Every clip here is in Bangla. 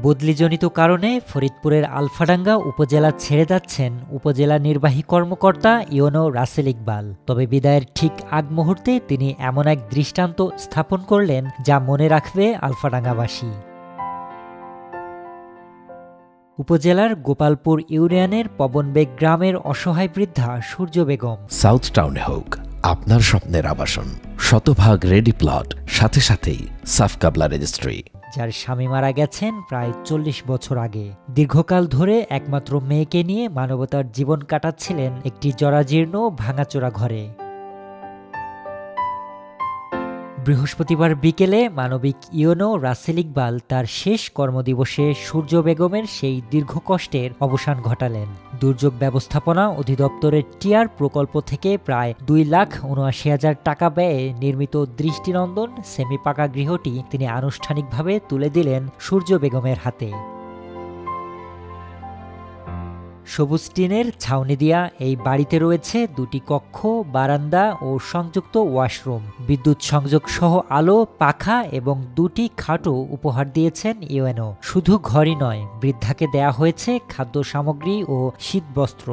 বদলিজনিত কারণে ফরিদপুরের আলফাডাঙ্গা উপজেলা ছেড়ে যাচ্ছেন উপজেলা নির্বাহী কর্মকর্তা ইউনো রাসেল ইকবাল। তবে বিদায়ের ঠিক আগ মুহূর্তে তিনি এমন এক দৃষ্টান্ত স্থাপন করলেন যা মনে রাখবে আলফাডাঙ্গাবাসী। উপজেলার গোপালপুর ইউনিয়নের পবনবেগ গ্রামের অসহায় বৃদ্ধা সূর্য বেগম। সাউথ টাউনে হোক আপনার স্বপ্নের আবাসন, শতভাগ রেডি প্লট, সাথে সাথেই সাফ কাবলা রেজিস্ট্রি। যার স্বামী মারা গেছেন প্রায় ৪০ বছর আগে। দীর্ঘকাল ধরে একমাত্র মেয়েকে নিয়ে মানবতার জীবন কাটাচ্ছিলেন একটি জরাজীর্ণ ভাঙাচোরা ঘরে। বৃহস্পতিবার বিকেলে মানবিক ইউনো রাসেল ইকবাল তার শেষ কর্মদিবসে সূর্য বেগমের সেই দীর্ঘ কষ্টের অবসান ঘটালেন। দুর্যোগ ব্যবস্থাপনা অধিদপ্তরের টিআর প্রকল্প থেকে প্রায় 2,79,000 টাকা ব্যয়ে নির্মিত দৃষ্টিনন্দন সেমি পাকা গৃহটি তিনি আনুষ্ঠানিকভাবে তুলে দিলেন সূর্য বেগমের হাতে। সবুজ টিনের ছাউনি দেয়া এই বাড়িতে রয়েছে 2টি কক্ষ, বারান্দা ও সংযুক্ত ওয়াশরুম। বিদ্যুৎ সংযোগ সহ আলো, পাখা এবং 2টি খাটও উপহার দিয়েছেন ইউএনও। শুধু ঘরই নয়, বৃদ্ধাকে দেয়া হয়েছে খাদ্য সামগ্রী ও শীতবস্ত্র।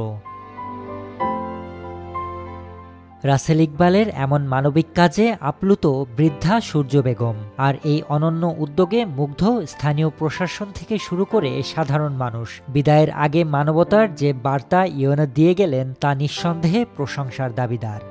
রাসেল ইকবালের এমন মানবিক কাজে আপ্লুত বৃদ্ধা সূর্য বেগম। আর এই অনন্য উদ্যোগে মুগ্ধ স্থানীয় প্রশাসন থেকে শুরু করে সাধারণ মানুষ। বিদায়ের আগে মানবতার যে বার্তা ইউএনও দিয়ে গেলেন তা নিঃসন্দেহে প্রশংসার দাবিদার।